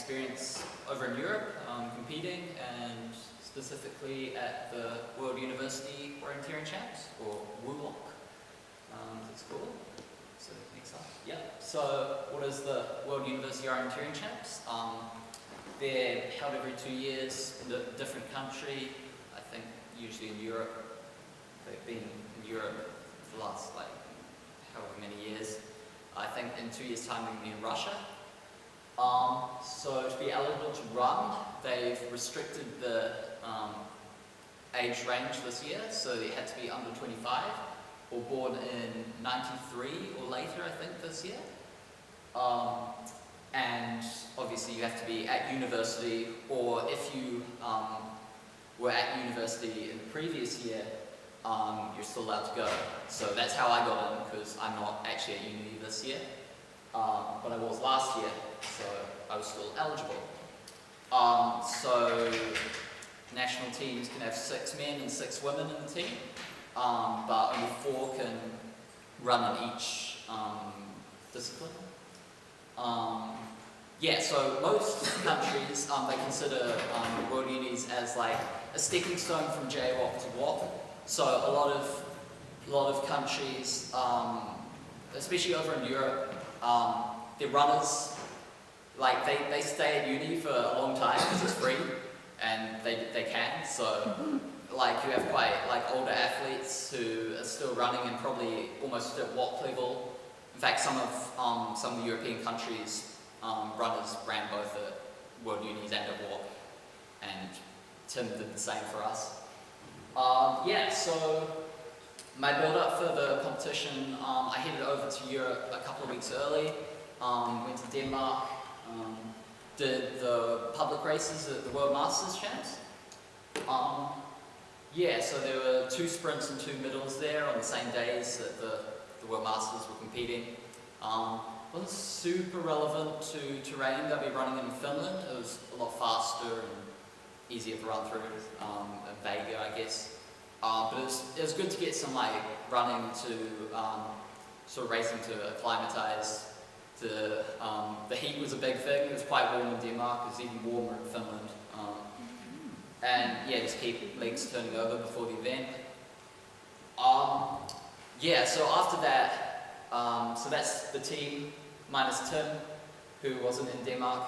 experience over in Europe, competing, and specifically at the World University Orienteering Champs, or WUOC, it's called. So next slide. Yeah. So what is the World University Orienteering Champs? They're held every 2 years in a different country. I think usually in Europe. They've been in Europe for the last like however many years. I think in 2 years' time they'll be in Russia. So to be eligible to run, they've restricted the age range this year, so they had to be under 25 or born in 93 or later, I think, this year. And obviously you have to be at university, or if you were at university in the previous year, you're still allowed to go. So that's how I got in, because I'm not actually at uni this year, but I was last year, so I was still eligible. So national teams can have 6 men and 6 women in the team, but only 4 can run in each discipline. Yeah, so most countries, they consider world unis as like a stepping stone from JWOC to WOC. So a lot of countries, especially over in Europe, their runners, like they stay at uni for a long time because it's free, and they can. So like you have quite like older athletes who are still running and probably almost at WOC level. In fact, some of the European countries, runners ran both at World Unis and at WOC, and Tim did the same for us. Yeah, so my build-up for the competition, I headed over to Europe a couple of weeks early, went to Denmark, did the public races at the World Masters Champs. Yeah, so there were 2 sprints and 2 middles there on the same days that the World Masters were competing. Wasn't super relevant to terrain they'll be running in Finland. It was a lot faster and easier to run through, and vaguer, I guess. But it was good to get some like running to sort of racing to acclimatise. The heat was a big thing. It was quite warm in Denmark. It was even warmer in Finland. And yeah, just keep legs turning over before the event. Yeah, so after that, so that's the team minus Tim, who wasn't in Denmark.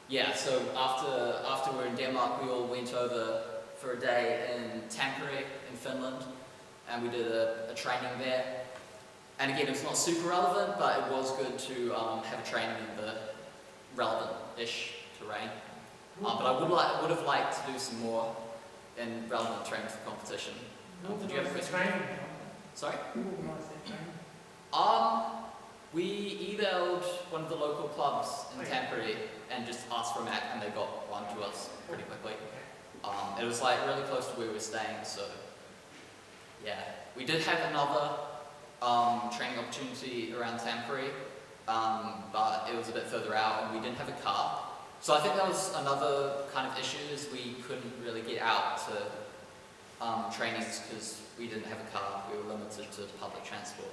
Yeah, so after we were in Denmark, we all went over for a day in Tampere in Finland, and we did a training there. And again, it's not super relevant, but it was good to have a training in the relevant-ish terrain. But I would have liked to do some more in relevant training for the competition. Did you have a question? Sorry? Who organised that training? We emailed one of the local clubs in Tampere and just asked for a map, and they got one to us pretty quickly. It was like really close to where we were staying, so yeah. We did have another training opportunity around Tampere, but it was a bit further out and we didn't have a car. So I think that was another kind of issue, is we couldn't really get out to trainings because we didn't have a car. We were limited to public transport.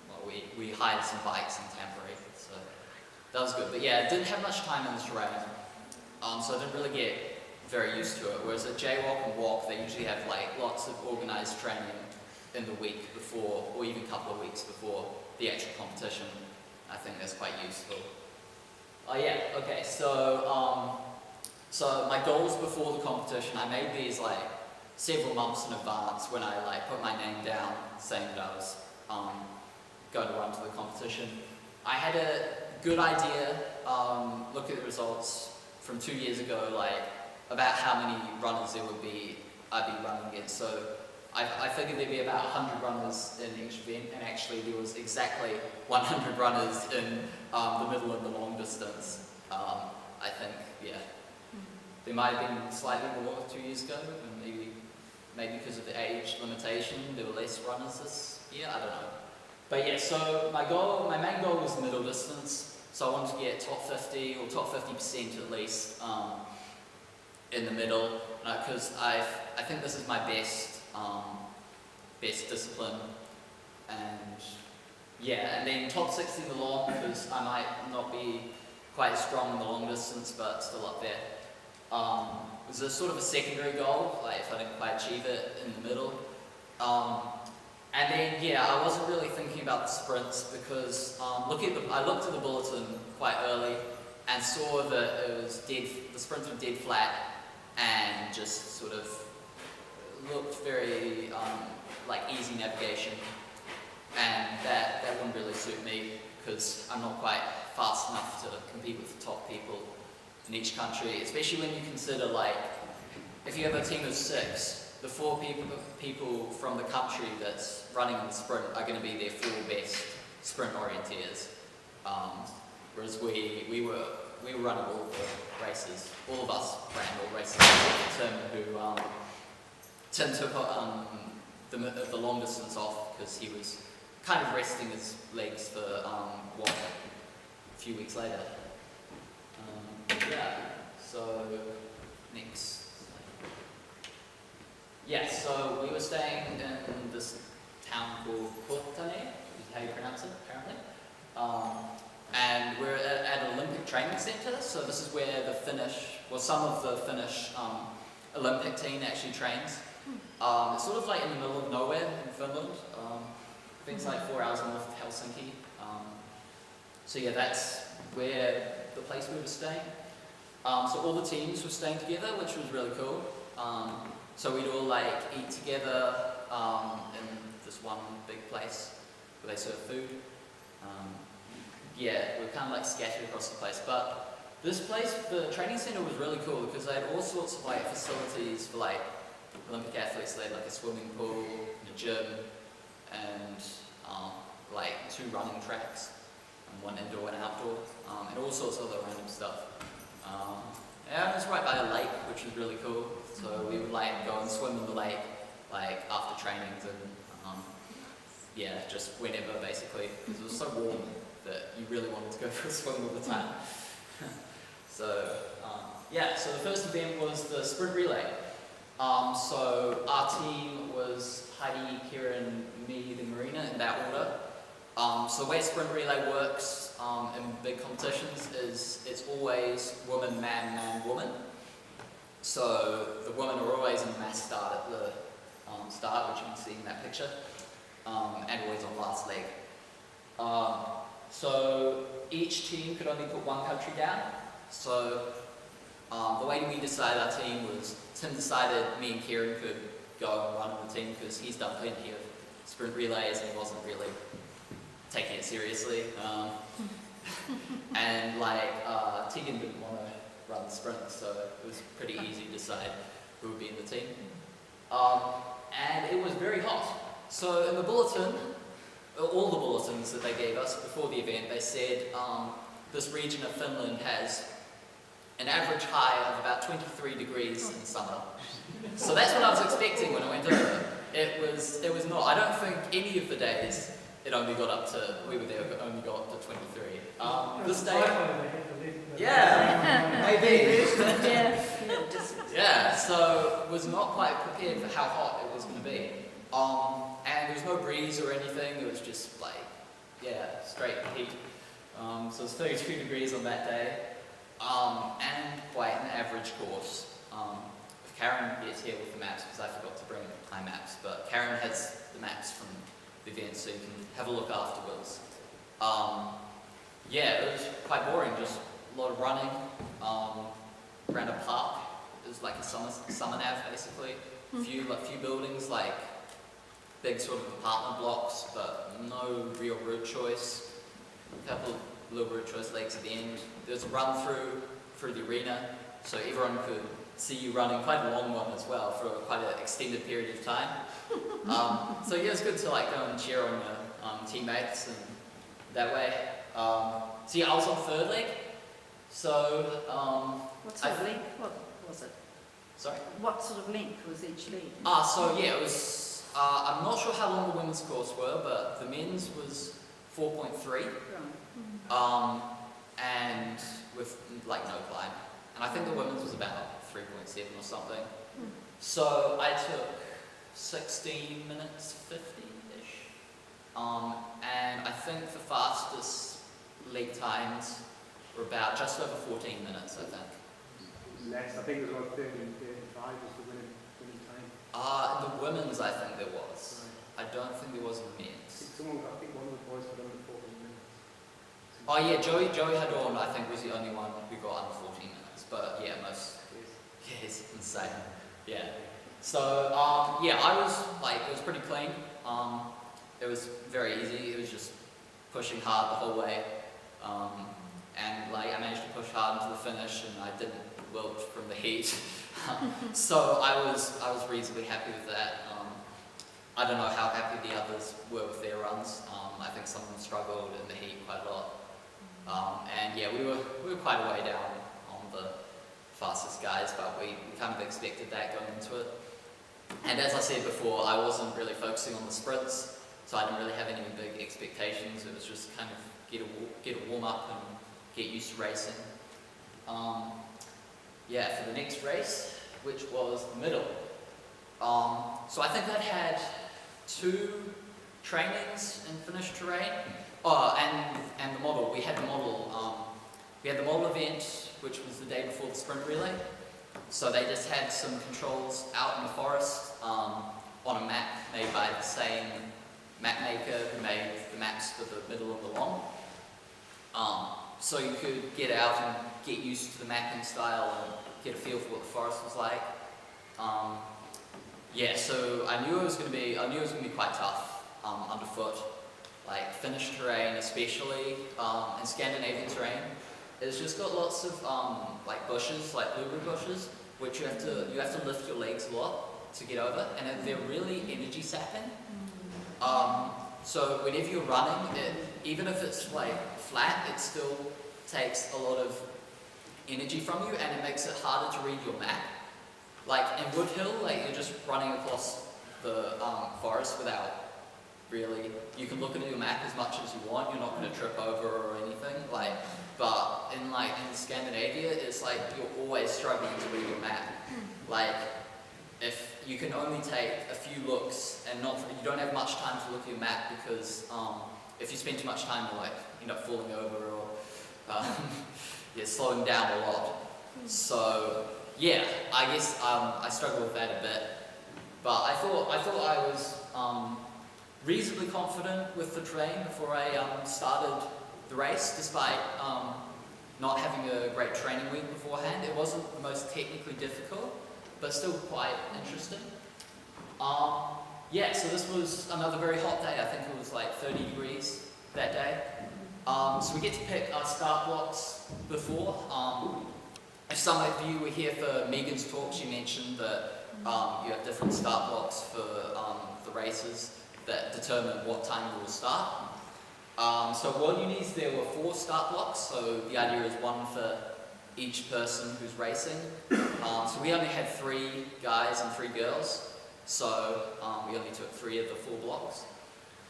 Well, we hired some bikes in Tampere, so that was good. But yeah, I didn't have much time in the terrain, so I didn't really get very used to it. Whereas at JWOC and WOC, they usually have like lots of organised training in the week before, or even a couple of weeks before the actual competition. I think that's quite useful. Oh yeah, okay, so so my goals before the competition, I made these like several months in advance when I like put my name down saying that I was going to run to the competition. I had a good idea, look at the results from 2 years ago, like about how many runners there would be I'd be running against. So I figured there'd be about 100 runners in each event, and actually there was exactly 100 runners in the middle and the long distance. I think, yeah. There might have been slightly more 2 years ago, and maybe because of the age limitation, there were less runners this year, I don't know. But yeah, so my main goal was middle distance, so I wanted to get top 50 or top 50% at least in the middle, because I think this is my best discipline, and yeah, and then top 60 in the long, because I might not be quite strong in the long distance, but still up there. It was a sort of a secondary goal, like if I didn't quite achieve it in the middle. And then, yeah, I wasn't really thinking about the sprints because I looked at the bulletin quite early and saw that it was the sprints were dead flat and just sort of looked very like easy navigation, and that wouldn't really suit me because I'm not quite fast enough to compete with the top people in each country, especially when you consider, like, if you have a team of 6, the 4 people from the country that's running in the sprint are going to be their 4 best sprint orienteers. Whereas we were running all the races. All of us ran all races. Tim took the long distance off because he was kind of resting his legs for WUOC a few weeks later. Yeah. So next. Yeah, so we were staying in this town called Kotane, is how you pronounce it, apparently. And we're at an Olympic training centre, so this is where some of the Finnish Olympic team actually trains. It's sort of like in the middle of nowhere in Finland. I think it's like 4 hours north of Helsinki. So yeah, that's where the place we were staying. So all the teams were staying together, which was really cool. So we'd all like eat together in this one big place where they serve food. Yeah, we're kind of like scattered across the place, but this place, the training centre, was really cool because they had all sorts of like facilities for like Olympic athletes. They had like a swimming pool, and a gym, and like 2 running tracks, and 1 indoor and outdoor, and all sorts of other random stuff. Yeah, it was right by a lake, which was really cool. So we would like go and swim in the lake, like after trainings, and yeah, just whenever basically, because it was so warm that you really wanted to go for a swim all the time. So yeah, so the first event was the sprint relay. So our team was Heidi, Kieran, me, then Marina, in that order. So the way sprint relay works in big competitions is it's always woman, man, man, woman. So the women are always in the mass start at the start, which you can see in that picture, and always on last leg. So each team could only put 1 country down. So the way we decided our team was Tim decided me and Kieran could go and run on the team because he's done plenty of sprint relays and he wasn't really taking it seriously. And like Tegan didn't want to run the sprint, so it was pretty easy to decide who would be in the team. And it was very hot. So in the bulletin, all the bulletins that they gave us before the event, they said this region of Finland has an average high of about 23 degrees in summer. So that's what I was expecting when I went over. It was not. I don't think any of the days it only got up to, we were there, it only got up to 23. This day, yeah, maybe. Yeah, so was not quite prepared for how hot it was going to be. And there was no breeze or anything, it was just like, yeah, straight heat. So it was 32 degrees on that day, and quite an average course. If Karen gets here with the maps, because I forgot to bring my maps, but Karen has the maps from the event, so you can have a look afterwards. Yeah, it was quite boring, just a lot of running, around a park. It was like a summer nav, basically. Few buildings, like big sort of apartment blocks, but no real route choice. A couple of little route choice legs at the end. There was a run through the arena, so everyone could see you running, quite a long one as well, for quite an extended period of time. So yeah, it's good to like go and cheer on your teammates and that way. So yeah, I was on 3rd leg. So what sort of length? What was it? Sorry? What sort of length was each leg? So yeah, it was. I'm not sure how long the women's course were, but the men's was 4.3. Right. And with like no climb. And I think the women's was about 3.7 or something. So I took 16 minutes 50-ish. And I think the fastest leg times were about just over 14 minutes, I think. Less, I think it was about 35 was the winning time. The women's, I think there was. I don't think there was in the men's. I think one of the boys got under 14 minutes. Oh yeah, Joey Hadorn, I think, was the only one who got under 14 minutes. But yeah, most. Yeah, it's insane. Yeah. So yeah, I was like, it was pretty clean. It was very easy. It was just pushing hard the whole way. And like I managed to push hard into the finish, and I didn't wilt from the heat. So I was reasonably happy with that. I don't know how happy the others were with their runs. I think some of them struggled in the heat quite a lot. And yeah, we were quite a way down on the fastest guys, but we kind of expected that going into it. And as I said before, I wasn't really focusing on the sprints, so I didn't really have any big expectations. It was just kind of get a warm up and get used to racing. Yeah, for the next race, which was the middle. So I think I'd had 2 trainings in finished terrain. Oh, and the model. We had the model. We had the model event, which was the day before the sprint relay. So they just had some controls out in the forest on a map made by the same map maker who made the maps for the middle and the long. So you could get out and get used to the mapping style and get a feel for what the forest was like. Yeah, so I knew it was going to be quite tough underfoot. Like finished terrain, especially in Scandinavian terrain, it's just got lots of like bushes, like blueberry bushes, which you have to lift your legs a lot to get over, and they're really energy sapping. So whenever you're running, even if it's like flat, it still takes a lot of energy from you, and it makes it harder to read your map. Like in Woodhill, like you're just running across the forest without really, you can look at your map as much as you want, you're not going to trip over or anything, like, but in Scandinavia, it's like you're always struggling to read your map. Like, if you can only take a few looks and you don't have much time to look at your map, because if you spend too much time, you like end up falling over or yeah, slowing down a lot. So yeah, I guess I struggled with that a bit, but I thought I was reasonably confident with the terrain before I started the race, despite not having a great training week beforehand. It wasn't the most technically difficult, but still quite interesting. Yeah, so this was another very hot day. I think it was like 30 degrees that day. So we get to pick our start blocks before. If some of you were here for Megan's talk, she mentioned that you have different start blocks for the races that determine what time you will start. So what you need, there were 4 start blocks, so the idea is one for each person who's racing. So we only had 3 guys and 3 girls, so we only took 3 of the 4 blocks.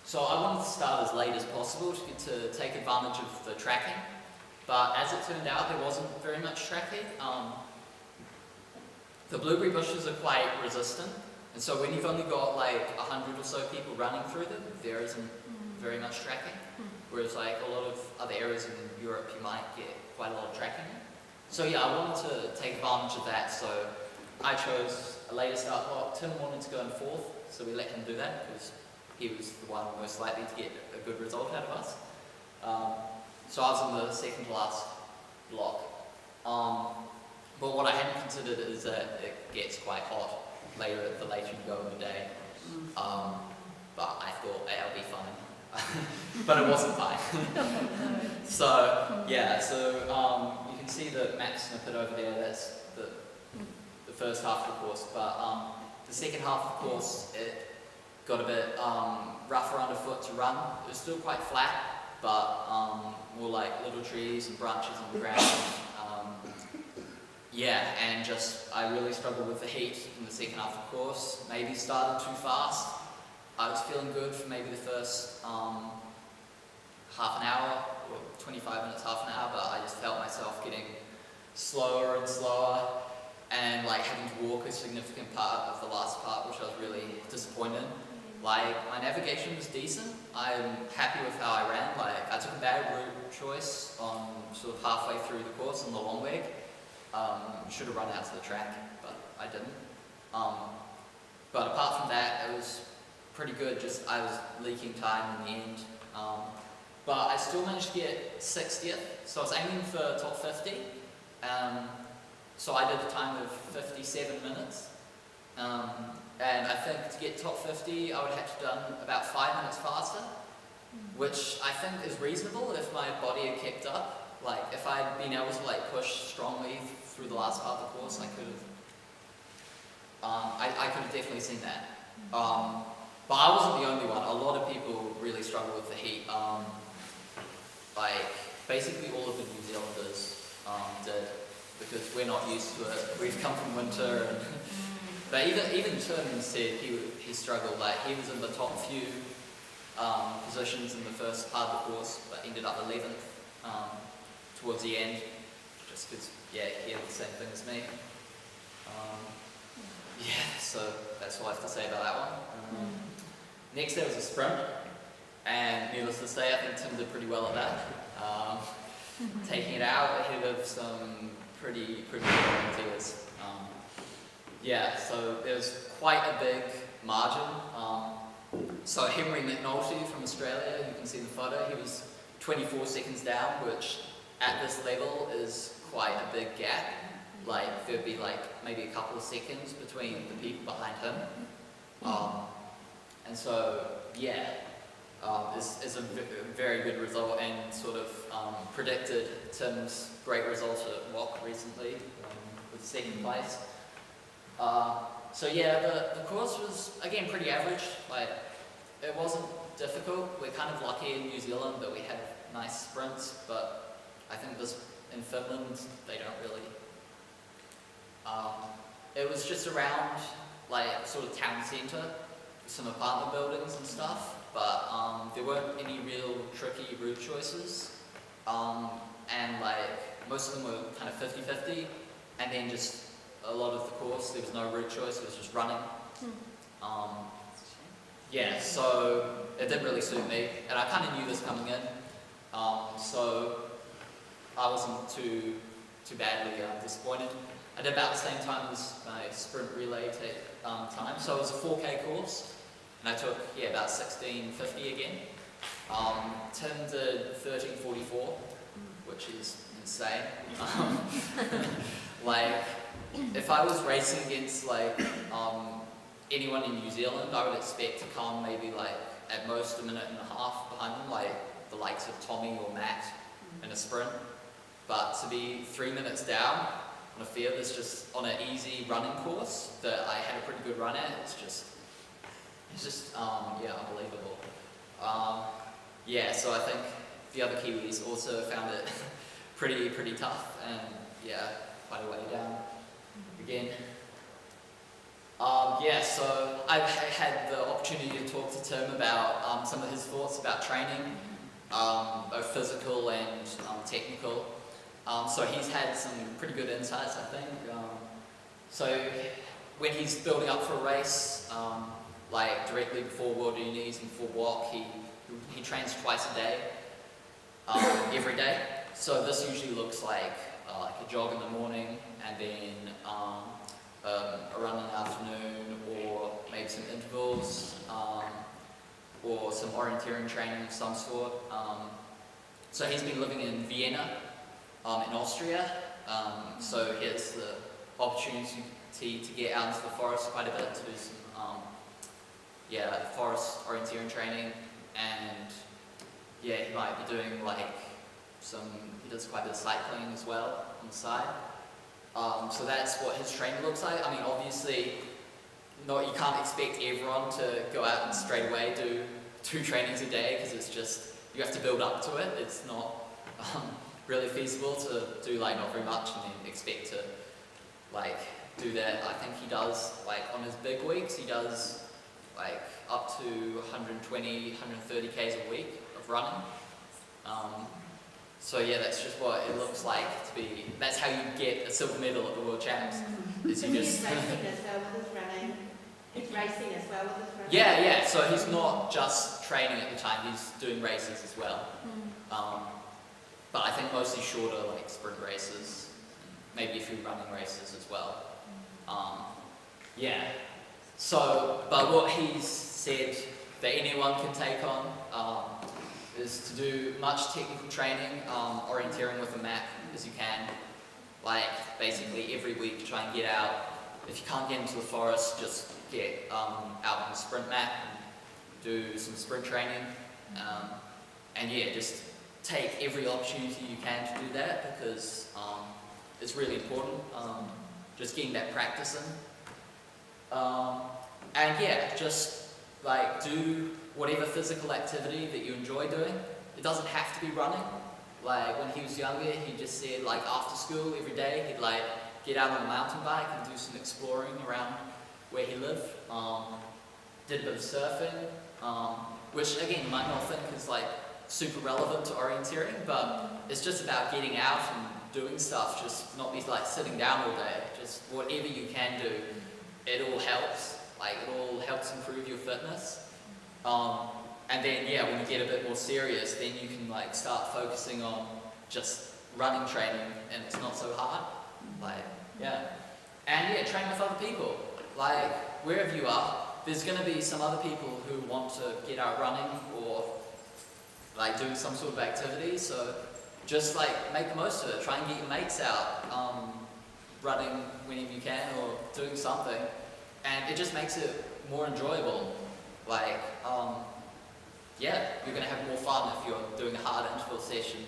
So I wanted to start as late as possible to take advantage of the tracking, but as it turned out, there wasn't very much tracking. The blueberry bushes are quite resistant, and so when you've only got like 100 or so people running through them, there isn't very much tracking. Whereas like a lot of other areas in Europe, you might get quite a lot of tracking. So yeah, I wanted to take advantage of that, so I chose a later start block. Tim wanted to go in 4th, so we let him do that because he was the one most likely to get a good result out of us. So I was in the second to last block. But what I hadn't considered is that it gets quite hot later you go in the day. But I thought, hey, I'll be fine. But it wasn't fine. So yeah, so you can see the map snippet over there. That's the first half of the course. But the second half of the course, it got a bit rougher underfoot to run. It was still quite flat, but more like little trees and branches on the ground. Yeah, and I really struggled with the heat in the second half of the course. Maybe started too fast. I was feeling good for maybe the first half an hour, or 25 minutes, half an hour, but I just felt myself getting slower and slower, and like having to walk a significant part of the last part, which I was really disappointed in. Like, my navigation was decent. I'm happy with how I ran. Like, I took a bad route choice on sort of halfway through the course on the long leg. Should have run out to the track, but I didn't. But apart from that, it was pretty good. Just I was leaking time in the end. But I still managed to get 60th, so I was aiming for top 50. So I did a time of 57 minutes. And I think to get top 50, I would have to done about 5 minutes faster, which I think is reasonable if my body had kept up. Like, if I'd been able to like push strongly through the last part of the course, I could have. I could have definitely seen that. But I wasn't the only one. A lot of people really struggle with the heat. Like, basically all of the New Zealanders did, because we're not used to it. We've come from winter, and but even Tim said he struggled. Like, he was in the top few positions in the first part of the course, but ended up 11th towards the end, just because he had the same thing as me. So that's all I have to say about that one. Next there was a sprint, and needless to say, I think Tim did pretty well at that, taking it out ahead of some pretty good volunteers. So there was quite a big margin. So Henry McNulty from Australia, you can see in the photo, he was 24 seconds down, which at this level is quite a big gap. Like, there'd be like maybe a couple of seconds between the people behind him. And so, it's a very good result, and sort of predicted Tim's great result at WUOC recently with second place. The course was, again, pretty average. Like, it wasn't difficult. We're kind of lucky in New Zealand that we have nice sprints, but I think in Finland, they don't really. It was just around, like, sort of town centre, some apartment buildings and stuff, but there weren't any real tricky route choices. And, like, most of them were kind of 50-50, and then just a lot of the course, there was no route choice, it was just running. So it didn't really suit me, and I kind of knew this coming in, so I wasn't too badly disappointed. I did about the same time as my sprint relay time, so it was a 4K course, and I took about 16:50 again. Tim did 13:44, which is insane. Like, if I was racing against like anyone in New Zealand, I would expect to come maybe like at most a minute and a half behind them, like the likes of Tommy or Matt in a sprint. But to be 3 minutes down on a field that's just on an easy running course that I had a pretty good run at, it's just unbelievable. So I think the other Kiwis also found it pretty tough, and quite a way down again. So I've had the opportunity to talk to Tim about some of his thoughts about training, both physical and technical. So he's had some pretty good insights, I think. So when he's building up for a race, like directly before World Unis and before WUOC, he trains twice a day, every day. So this usually looks like a jog in the morning, and then a run in the afternoon, or maybe some intervals, or some orienteering training of some sort. So he's been living in Vienna, in Austria, so he has the opportunity to get out into the forest quite a bit to do some forest orienteering training, and he might be doing like he does quite a bit of cycling as well on the side. So that's what his training looks like. I mean, obviously, you can't expect everyone to go out and straight away do 2 trainings a day, because it's just, you have to build up to it. It's not really feasible to do like not very much and then expect to like do that. I think he does, like on his big weeks, he does like up to 120, 130 Ks a week of running. That's just what it looks like to be. That's how you get a silver medal at the World Champs. Is you just. Racing as well with his running. He's racing as well with his running? Yeah, so he's not just training at the time, he's doing races as well. But I think mostly shorter, like sprint races, maybe a few running races as well. Yeah. So, but what he's said that anyone can take on is to do much technical training, orienteering with a map as you can. Like basically every week try and get out. If you can't get into the forest, just get out on the sprint map and do some sprint training. And yeah, just take every opportunity you can to do that because it's really important. Just getting that practice in. And yeah, just like do whatever physical activity that you enjoy doing. It doesn't have to be running. Like when he was younger, he just said like after school every day he'd like get out on a mountain bike and do some exploring around where he lived. Did a bit of surfing, which again you might not think is like super relevant to orienteering, but it's just about getting out and doing stuff, just not be like sitting down all day. Just whatever you can do, it all helps. Like it all helps improve your fitness. And then yeah, when you get a bit more serious, then you can like start focusing on just running training and it's not so hard. Like, yeah. And yeah, train with other people. Like, wherever you are, there's going to be some other people who want to get out running or like doing some sort of activity. So just like make the most of it. Try and get your mates out, running whenever you can or doing something. And it just makes it more enjoyable. Like, yeah, you're going to have more fun if you're doing a hard interval session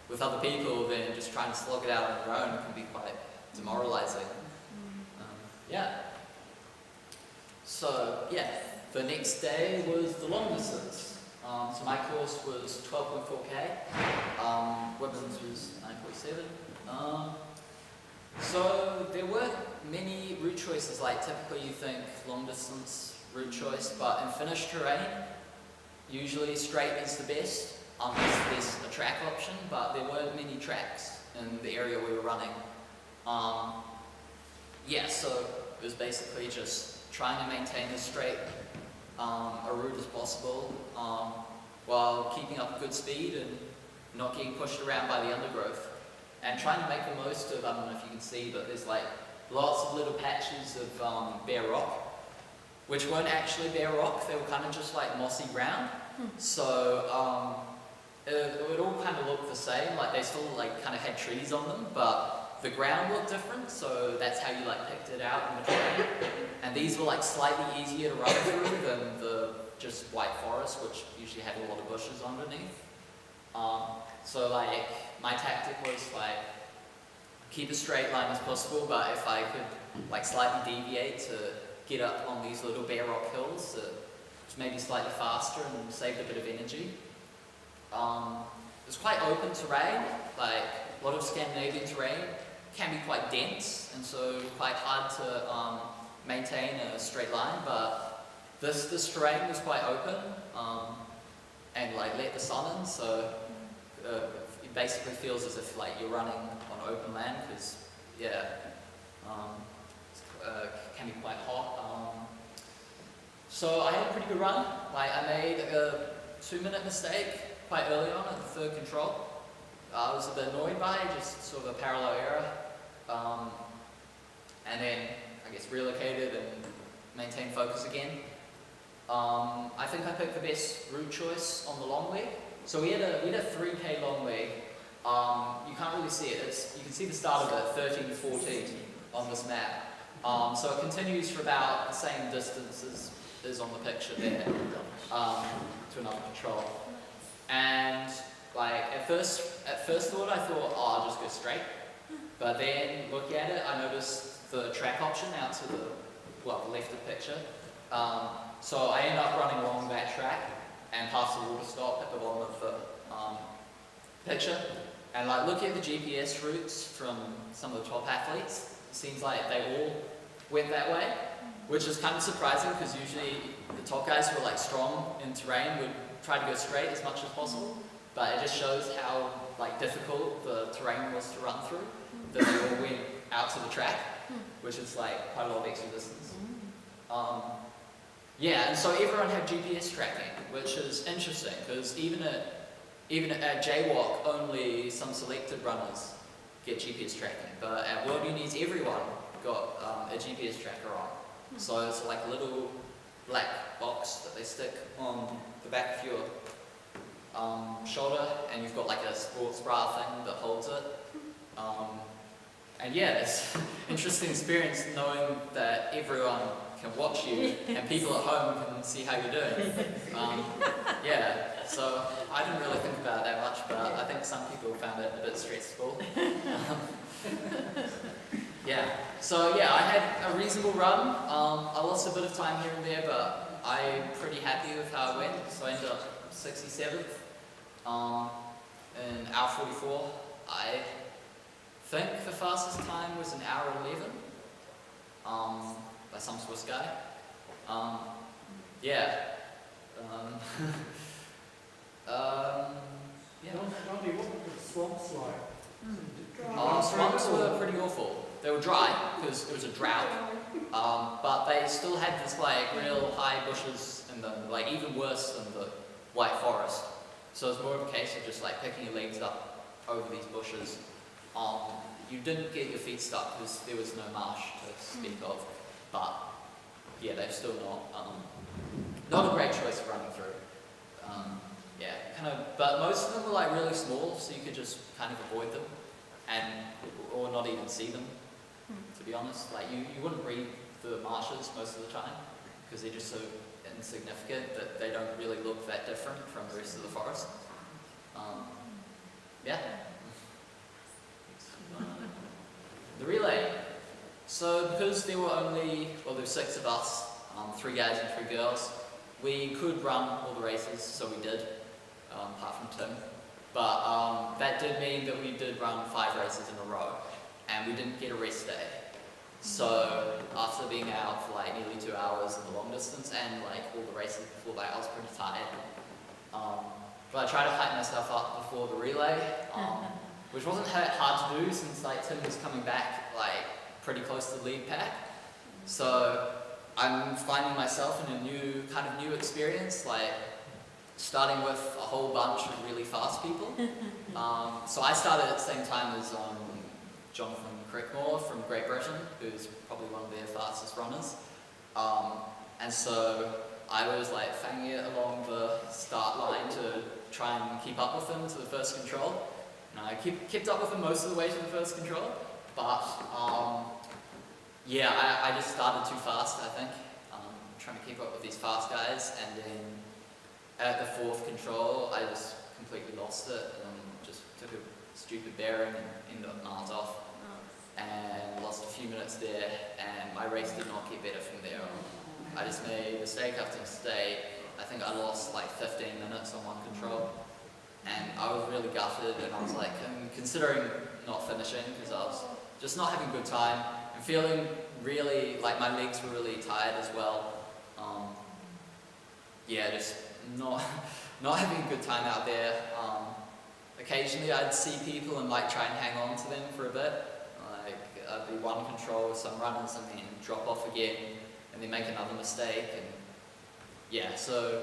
with other people than just trying to slog it out on your own. It can be quite demoralizing. Yeah. So, yeah, the next day was the long distance. So my course was 12.4k, women's was 9.7. So there weren't many route choices, like typically you think long distance route choice, but in finished terrain, usually straight is the best, unless there's a track option, but there weren't many tracks in the area we were running. Yeah, so it was basically just trying to maintain as straight a route as possible, while keeping up good speed and not getting pushed around by the undergrowth. And trying to make the most of, I don't know if you can see, but there's like lots of little patches of bare rock, which weren't actually bare rock, they were kind of just like mossy ground. So it all kind of looked the same, like they still like kind of had trees on them, but the ground looked different, so that's how you like picked it out in the terrain. And these were like slightly easier to run through than the just white forest, which usually had a lot of bushes underneath. So like my tactic was like keep a straight line as possible, but if I could like slightly deviate to get up on these little bare rock hills, it's maybe slightly faster and saved a bit of energy. It's quite open terrain, like a lot of Scandinavian terrain can be quite dense and so quite hard to maintain a straight line, but this terrain was quite open and like let the sun in, so it basically feels as if like you're running on open land because yeah, can be quite hot. So I had a pretty good run. Like I made a 2-minute mistake quite early on at the third control. I was a bit annoyed by it, just sort of a parallel error. And then I guess relocated and maintained focus again. I think I picked the best route choice on the long leg. So we had a 3k long leg. You can't really see it. You can see the start of it, 13 to 14 on this map. So it continues for about the same distance as on the picture there, to another control. And like at first thought I thought, oh, I'll just go straight. But then looking at it, I noticed the track option out to the left of the picture. So I ended up running along that track and past the water stop at the bottom of the picture. And like looking at the GPS routes from some of the top athletes, it seems like they all went that way, which is kind of surprising because usually the top guys who are like strong in terrain would try to go straight as much as possible. But it just shows how like difficult the terrain was to run through, that they all went out to the track, which is like quite a lot of extra distance. Yeah, and so everyone had GPS tracking, which is interesting because even at JWOC, only some selected runners get GPS tracking, but at World Unis, everyone got a GPS tracker on. So it's like a little black box that they stick on the back of your shoulder, and you've got like a sports bra thing that holds it. And yeah, it's an interesting experience knowing that everyone can watch you and people at home can see how you're doing. Yeah, so I didn't really think about it that much, but I think some people found it a bit stressful. Yeah, so yeah, I had a reasonable run. I lost a bit of time here and there, but I'm pretty happy with how it went. So I ended up 67th in hour 44. I think the fastest time was an hour 11 by some Swiss guy. Yeah. Yeah. Jonty, what were the swamps like? Swamps were pretty awful. They were dry because it was a drought, but they still had this like real high bushes in them, like even worse than the white forest. So it's more of a case of just like picking your legs up over these bushes. You didn't get your feet stuck because there was no marsh to speak of, but yeah, they're still not a great choice of running through. Yeah, but most of them were like really small, so you could just kind of avoid them, or not even see them. To be honest, like you wouldn't read the marshes most of the time because they're just so insignificant that they don't really look that different from the rest of the forest. Yeah. The relay. So because there were 6 of us, 3 guys and 3 girls, we could run all the races, so we did, apart from Tim. But that did mean that we did run 5 races in a row, and we didn't get a rest day. So after being out for like nearly 2 hours in the long distance and like all the races before that, I was pretty tired. But I tried to hype myself up before the relay, which wasn't hard to do since like Tim was coming back like pretty close to the lead pack. So I'm finding myself in a new experience, like starting with a whole bunch of really fast people. So I started at the same time as Jonathan Crickmore from Great Britain, who's probably one of their fastest runners. And so I was like fanging it along the start line to try and keep up with him to the first control. And I kept up with him most of the way to the first control, but yeah, I just started too fast, I think, trying to keep up with these fast guys, and then at the 4th control, I just completely lost it and just took a stupid bearing and ended up miles off, and lost a few minutes there, and my race did not get better from there on. I just made a mistake after mistake. I think I lost like 15 minutes on one control, and I was really gutted, and I was like considering not finishing because I was just not having a good time and feeling really like my legs were really tired as well. Yeah, just not having a good time out there. Occasionally I'd see people and like try and hang on to them for a bit. Like I'd be one control with some runners and then drop off again and then make another mistake, and yeah, so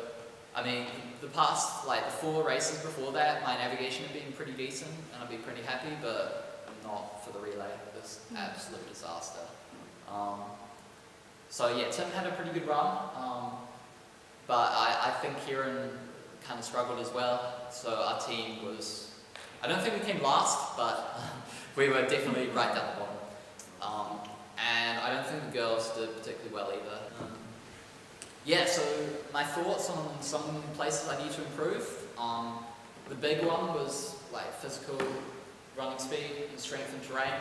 I mean the past like the 4 races before that, my navigation had been pretty decent and I'd be pretty happy, but not for the relay. It was an absolute disaster. So yeah, Tim had a pretty good run, but I think Kieran kind of struggled as well. So our team was, I don't think we came last, but we were definitely right down the bottom. And I don't think the girls did particularly well either. Yeah, so my thoughts on some places I need to improve. The big one was like physical running speed and strength and terrain.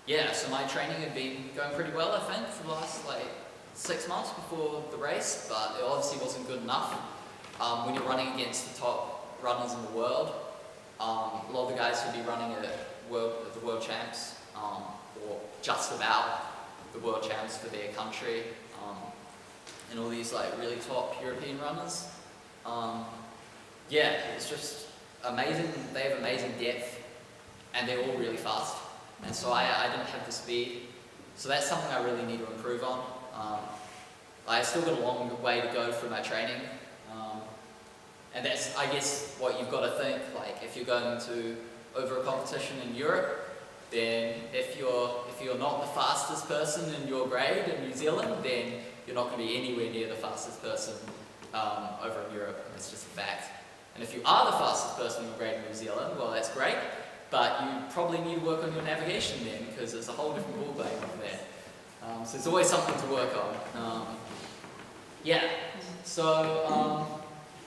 Yeah, so my training had been going pretty well, I think, for the last like 6 months before the race, but it obviously wasn't good enough. When you're running against the top runners in the world, a lot of the guys who'd be running at the world champs, or just about the world champs for their country, and all these like really top European runners. Yeah, it's just amazing. They have amazing depth, and they're all really fast. And so I didn't have the speed So that's something I really need to improve on. I still got a long way to go through my training. And that's, I guess, what you've got to think, like if you're going to over a competition in Europe, then if you're not the fastest person in your grade in New Zealand, then you're not going to be anywhere near the fastest person over in Europe. It's just a fact. And if you are the fastest person in your grade in New Zealand, well, that's great, but you probably need to work on your navigation then, because it's a whole different ballgame over there. So there's always something to work on. Yeah, so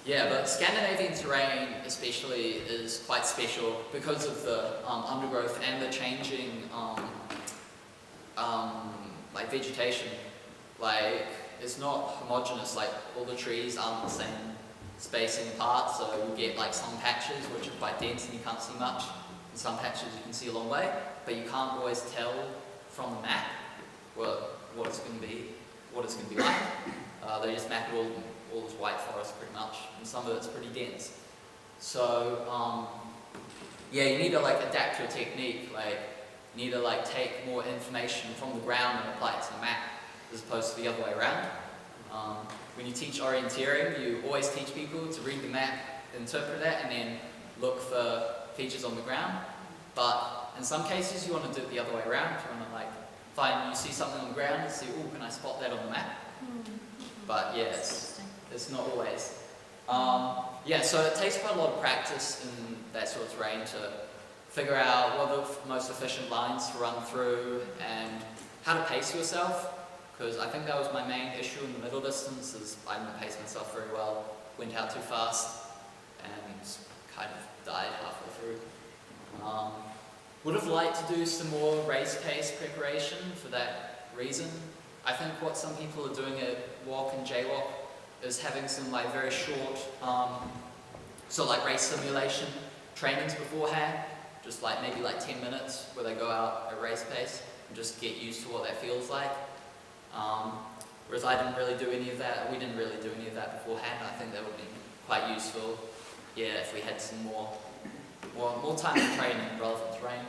yeah, but Scandinavian terrain especially is quite special because of the undergrowth and the changing like vegetation. Like it's not homogeneous, like all the trees aren't the same spacing apart, so you get like some patches which are quite dense and you can't see much, and some patches you can see a long way, but you can't always tell from the map what it's going to be like. They just map it all as white forest pretty much, and some of it's pretty dense. So yeah, you need to like adapt your technique. Like you need to like take more information from the ground and apply it to the map, as opposed to the other way around. When you teach orienteering, you always teach people to read the map, interpret it, and then look for features on the ground. But in some cases, you want to do it the other way around. You want to like you see something on the ground and see, oh, can I spot that on the map? But yeah, it's not always. Yeah, so it takes quite a lot of practice in that sort of terrain to figure out what are the most efficient lines to run through and how to pace yourself. Because I think that was my main issue in the middle distance, is I didn't pace myself very well, went out too fast, and kind of died halfway through. Would have liked to do some more race pace preparation for that reason. I think what some people are doing at WUOC and JWOC is having some like very short, sort of like race simulation trainings beforehand, just like maybe like 10 minutes where they go out at race pace and just get used to what that feels like. Whereas I didn't really do any of that, we didn't really do any of that beforehand. I think that would be quite useful, yeah, if we had some more time for training in relevant terrain.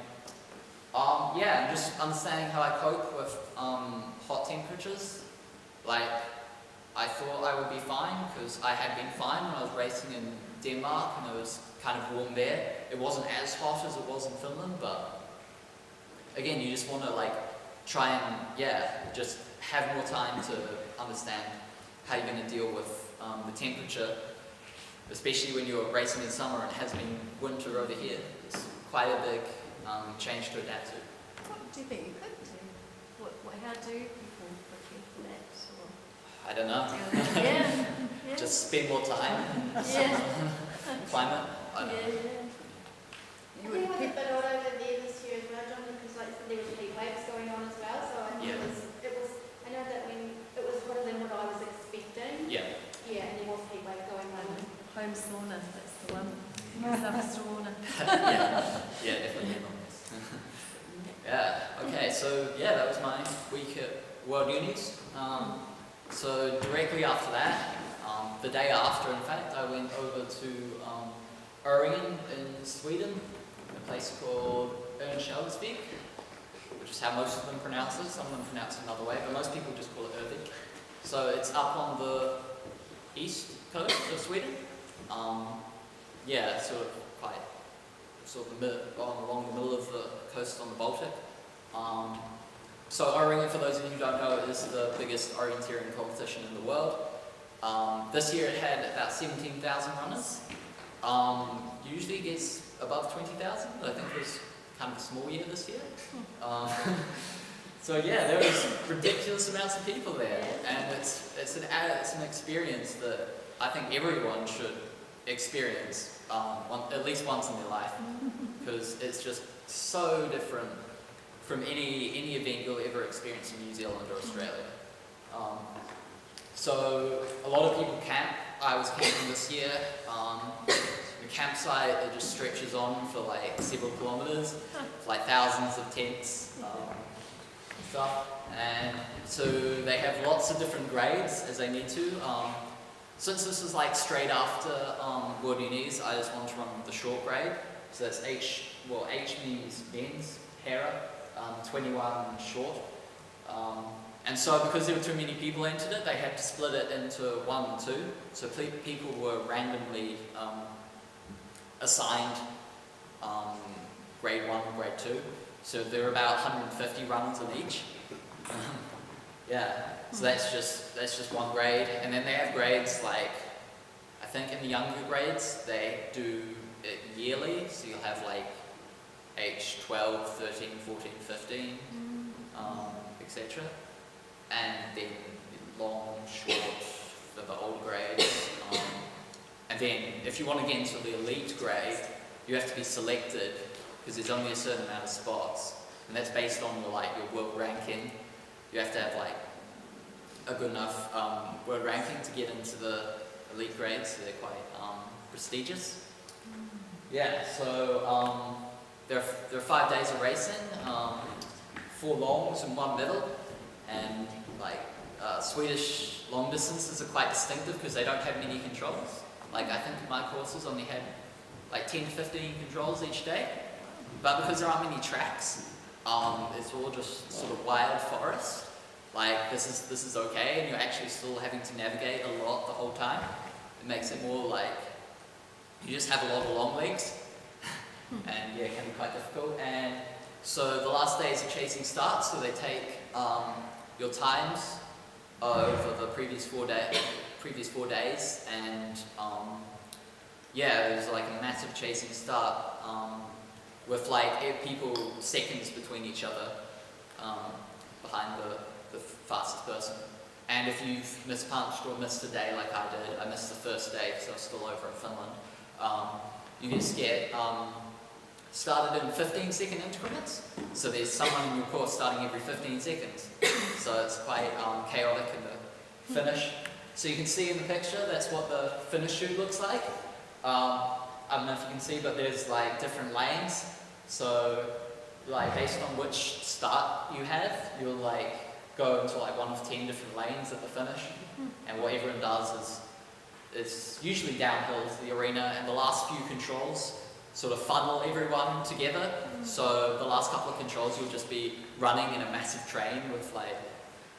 Yeah, and just understanding how I cope with hot temperatures. Like, I thought I would be fine because I had been fine when I was racing in Denmark and it was kind of warm there. It wasn't as hot as it was in Finland, but again, you just want to like try and, yeah, just have more time to understand how you're going to deal with the temperature, especially when you're racing in summer and it has been winter over here. It's quite a big change to adapt to. What do you think you could do? How do people prepare for that? I don't know. Yeah. Just spend more time in Yeah. climate. I don't know. I think it was a bit odd over there this year as well, Jonty, because like there was heat waves going on as well, so I think it was, I know that when it was hotter than what I was expecting. Yeah. Yeah, and there was heat wave going on. Home sauna, that's the one. Sauna. Yeah, definitely. Yeah, okay, so yeah, that was my week at World Unis. So directly after that, the day after in fact, I went over to Orienteering in Sweden, a place called Örnsköldsvik, which is how most of them pronounce it. Some of them pronounce it another way, but most people just call it Örnsköldsvik. So it's up on the east coast of Sweden. Yeah, it's sort of along the middle of the coast on the Baltic. So Orienteering, for those of you who don't know, is the biggest orienteering competition in the world. This year it had about 17,000 runners. Usually it gets above 20,000, but I think it was kind of a small year this year. So yeah, there was ridiculous amounts of people there, and it's an experience that I think everyone should experience at least once in their life, because it's just so different from any event you'll ever experience in New Zealand or Australia. So a lot of people camp. I was camping this year. The campsite, it just stretches on for like several kilometres, like thousands of tents and stuff. And so they have lots of different grades as they need to. Since this is like straight after World Unis, I just want to run the short grade. So that's H means men's, para, 21 short. And so because there were too many people entered it, they had to split it into 1 and 2. So people were randomly assigned grade 1 and grade 2. So there were about 150 runners in each. Yeah, so that's just one grade. And then they have grades like, I think in the younger grades, they do it yearly. So you'll have like age 12, 13, 14, 15, etc. And then long, short for the older grades. And then if you want to get into the elite grade, you have to be selected because there's only a certain amount of spots. And that's based on your world ranking. You have to have like a good enough world ranking to get into the elite grades, so they're quite prestigious. Yeah, so there are 5 days of racing, 4 longs and 1 middle, and Swedish long distances are quite distinctive because they don't have many controls. I think my courses only had 10 to 15 controls each day, but because there aren't many tracks, it's all just sort of wild forest. This is okay, and you're actually still having to navigate a lot the whole time. It makes it more you just have a lot of long legs, and yeah, it can be quite difficult. And so the last days of chasing starts, so they take your times over the previous 4 days, and yeah, it was a massive chasing start with people seconds between each other behind the fastest person. And if you've mispunched or missed a day like I did, I missed the first day because I was still over in Finland, you get started in 15-second increments. So there's someone in your course starting every 15 seconds. So it's quite chaotic in the finish. So you can see in the picture, that's what the finish chute looks like. I don't know if you can see, but there's different lanes. So based on which start you have, you'll go into 1 of 10 different lanes at the finish. And what everyone does is usually downhill to the arena, and the last few controls sort of funnel everyone together. So the last couple of controls you'll just be running in a massive train with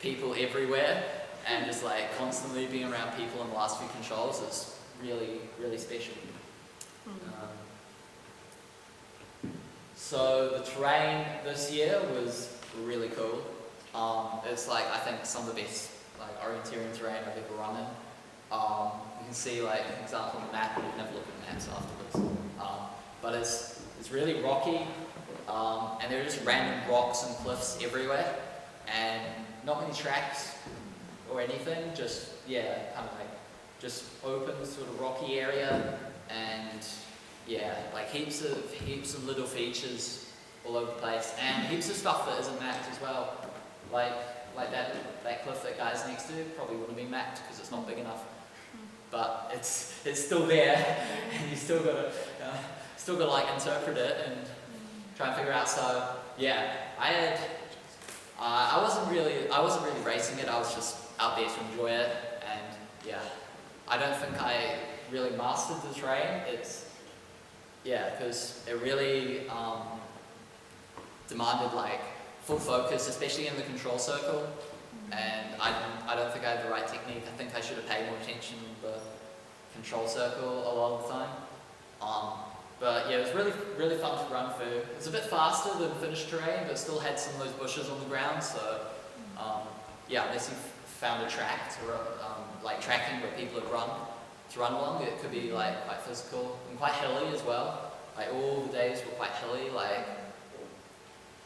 people everywhere, and just constantly being around people in the last few controls is really, really special. So the terrain this year was really cool. It's I think some of the best orienteering terrain I've ever run in. You can see an example on the map, and we've never looked at the maps afterwards. But it's really rocky, and there are just random rocks and cliffs everywhere, and not many tracks or anything, just just open sort of rocky area, and yeah, heaps of little features all over the place, and heaps of stuff that isn't mapped as well. Like that cliff that guy's next to probably wouldn't be mapped because it's not big enough, but it's still there, and you still gotta interpret it and try and figure out. So yeah, I wasn't really racing it. I was just out there to enjoy it, and yeah, I don't think I really mastered the terrain. Because it really demanded full focus, especially in the control circle, and I don't think I had the right technique. I think I should have paid more attention to the control circle a lot of the time. But yeah, it was really, really fun to run through. It's a bit faster than finished terrain, but still had some of those bushes on the ground. So yeah, unless you found a track to tracking where people had run to run along, it could be quite physical and quite hilly as well. All the days were quite hilly.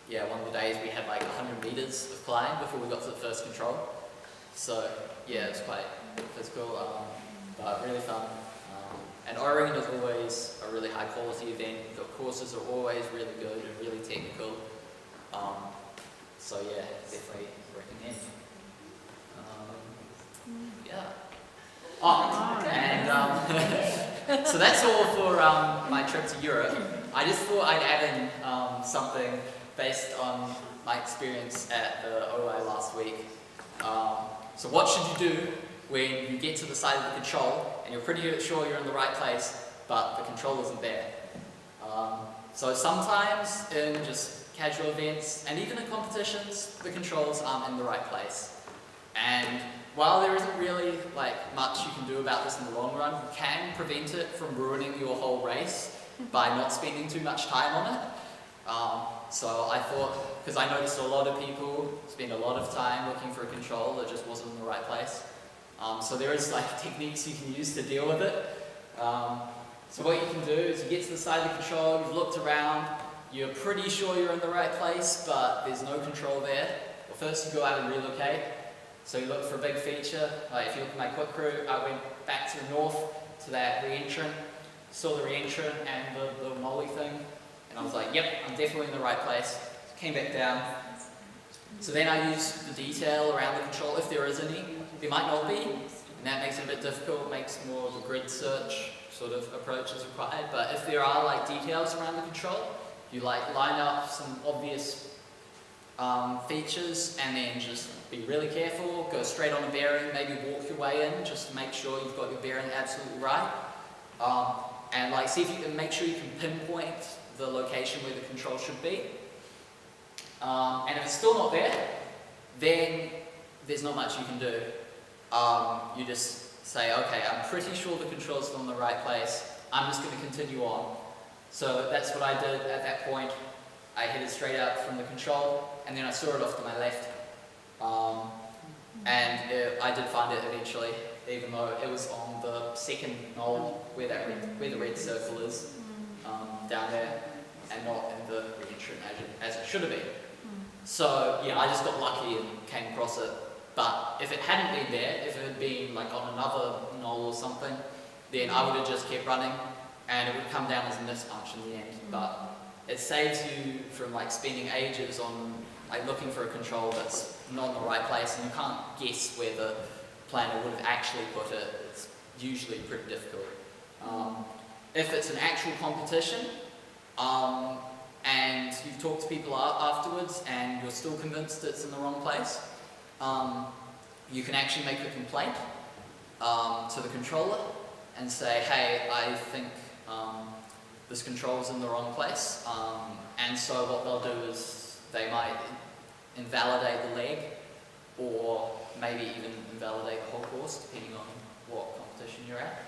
Yeah, one of the days we had 100 meters of climb before we got to the first control. So yeah, it was quite physical, but really fun. And Orienteering is always a really high quality event. The courses are always really good and really technical. So yeah, definitely recommend. Yeah. And so that's all for my trip to Europe. I just thought I'd add in something based on my experience at the OI last week. So what should you do when you get to the side of the control and you're pretty sure you're in the right place, but the control isn't there? So sometimes in just casual events, and even in competitions, the controls aren't in the right place. And while there isn't really like much you can do about this in the long run, you can prevent it from ruining your whole race by not spending too much time on it. So I thought, because I noticed a lot of people spend a lot of time looking for a control that just wasn't in the right place. So there is like techniques you can use to deal with it. So what you can do is you get to the side of the control, you've looked around, you're pretty sure you're in the right place, but there's no control there. Well, first you go out and relocate. So you look for a big feature. Like if you look at my quick route, I went back to the north to that re-entrant, saw the re-entrant and the molly thing, and I was like, yep, I'm definitely in the right place. So came back down. So then I used the detail around the control, if there is any. There might not be, and that makes it a bit difficult, makes more of a grid search sort of approach is required. But if there are like details around the control, you like line up some obvious features and then just be really careful, go straight on a bearing, maybe walk your way in just to make sure you've got your bearing absolutely right. And like see if you can make sure you can pinpoint the location where the control should be. And if it's still not there, then there's not much you can do. You just say, okay, I'm pretty sure the control's still in the right place, I'm just going to continue on. So that's what I did at that point. I headed straight out from the control, and then I saw it off to my left. I did find it eventually, even though it was on the second knoll where the red circle is, down there, and not in the re-entrant as it should have been. So yeah, I just got lucky and came across it. But if it hadn't been there, if it had been like on another knoll or something, then I would have just kept running, and it would come down as a miss punch in the end. But it saves you from like spending ages on like looking for a control that's not in the right place, and you can't guess where the planner would have actually put it. It's usually pretty difficult. If it's an actual competition, and you've talked to people afterwards and you're still convinced it's in the wrong place, you can actually make a complaint to the controller and say, hey, I think this control's in the wrong place. And so what they'll do is they might invalidate the leg, or maybe even invalidate the whole course, depending on what competition you're at.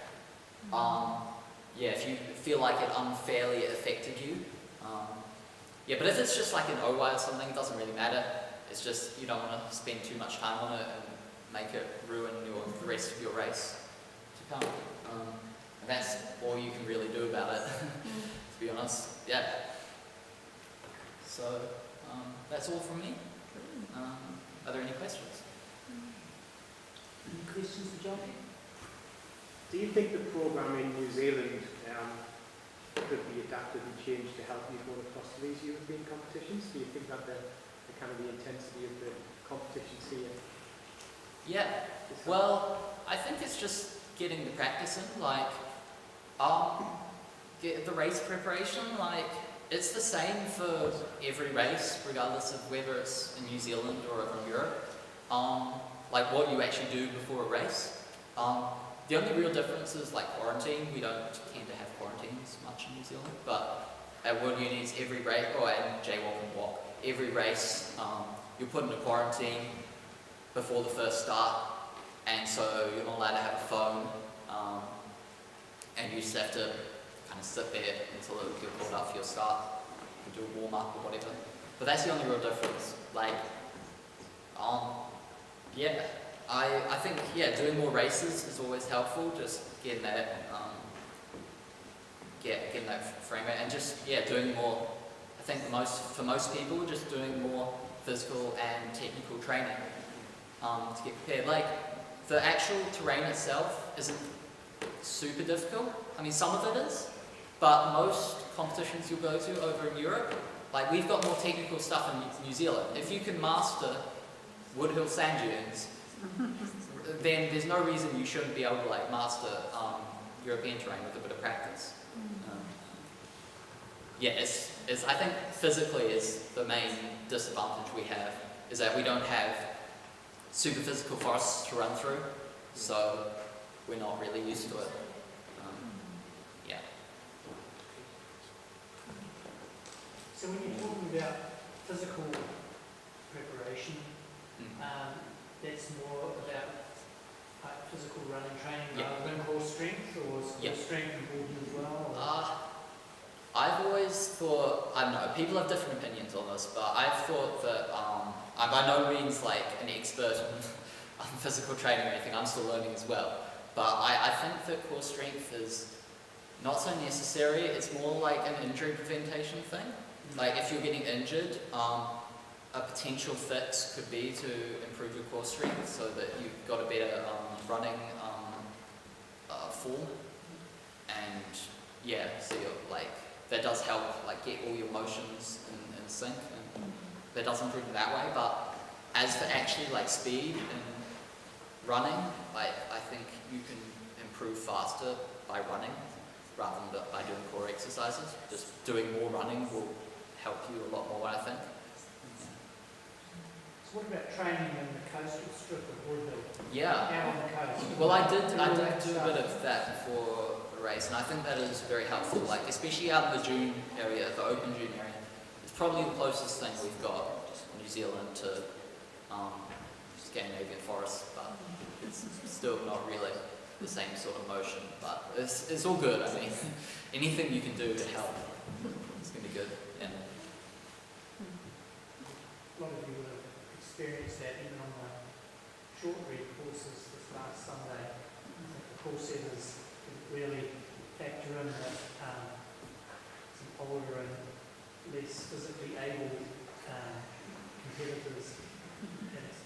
Yeah, if you feel like it unfairly affected you. Yeah, but if it's just like an OY or something, it doesn't really matter. It's just you don't want to spend too much time on it and make it ruin the rest of your race to come. And that's all you can really do about it, to be honest. Yeah. So that's all from me. Are there any questions? Any questions for Jonty? Do you think the programme in New Zealand could be adapted and changed to help you go across to these European competitions? Do you think that the kind of the intensity of the competitions here? Yeah. Well, I think it's just getting the practice in. Like, get the race preparation. Like, it's the same for every race, regardless of whether it's in New Zealand or over in Europe. Like what you actually do before a race. The only real difference is like quarantine. We don't tend to have quarantines much in New Zealand, but at World Unis, every race, and JWOC and WOC, every race, you're put into quarantine before the first start, and so you're not allowed to have a phone, and you just have to kind of sit there until you're called up for your start, and do a warm-up or whatever. But that's the only real difference. Like, yeah, I think, yeah, doing more races is always helpful, just getting that, getting that frame rate, and just, yeah, doing more. I think for most people, just doing more physical and technical training to get prepared. Like, the actual terrain itself isn't super difficult. I mean, some of it is, but most competitions you'll go to over in Europe, like, we've got more technical stuff in New Zealand. If you can master Woodhill sand dunes, then there's no reason you shouldn't be able to like master European terrain with a bit of practice. Yeah, I think physically is the main disadvantage we have, is that we don't have super physical forests to run through, so we're not really used to it. Yeah. So when you're talking about physical preparation. That's more about physical running training rather than core strength, or is core strength important as well? I've always thought, I don't know, people have different opinions on this, but I've thought that I'm by no means like an expert on physical training or anything. I'm still learning as well. But I think that core strength is not so necessary. It's more like an injury prevention thing. Like if you're getting injured, a potential fix could be to improve your core strength so that you've got a better running form. And yeah, so you're like, that does help like get all your motions in sync, and that does improve it that way. But as for actually like speed and running, like I think you can improve faster by running rather than by doing core exercises. Just doing more running will help you a lot more, I think. So what about training in the coastal strip of Woodhill? Yeah. Out on the coast? Well, I did do a bit of that before the race, and I think that is very helpful. Like especially out in the dune area, the open dune area, it's probably the closest thing we've got in New Zealand to Scandinavian forests, but it's still not really the same sort of motion. But it's all good. I mean, anything you can do to help, it's gonna be good. Yeah. A lot of you would have experienced that even on the short read courses this last Sunday. I think the course setters really factor in that some older and less physically able competitors.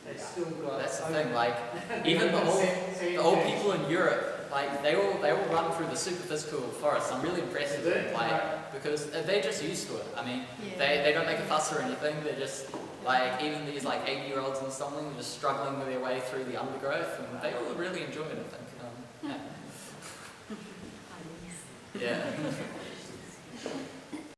They still got. That's the thing. Like even the old people in Europe, like they all run through the super physical forest. I'm really impressed with them, like because they're just used to it. I mean, they don't make a fuss or anything. They're just like even these like 80-year-olds and something just struggling with their way through the undergrowth, and they all really enjoy it. I think. Yeah.